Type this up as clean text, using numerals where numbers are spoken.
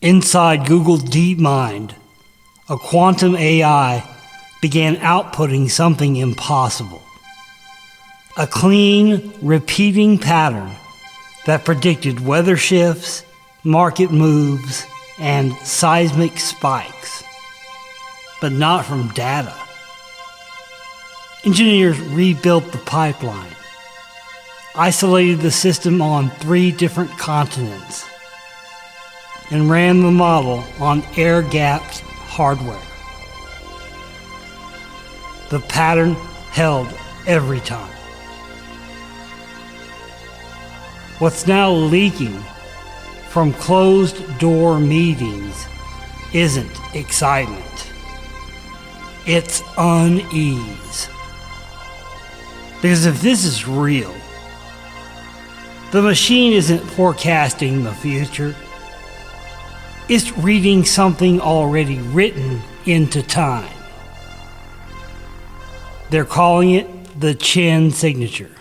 Inside Google DeepMind, a quantum AI began outputting something impossible. A clean, repeating pattern that predicted weather shifts, market moves, and seismic spikes, but not from data. Engineers rebuilt the pipeline, isolated the system on 3 different continents, and ran the model on air-gapped hardware. The pattern held every time. What's now leaking from closed-door meetings isn't excitement. It's unease. Because if this is real, the machine isn't forecasting the future. It's reading something already written into time. They're calling it the Chen Signature.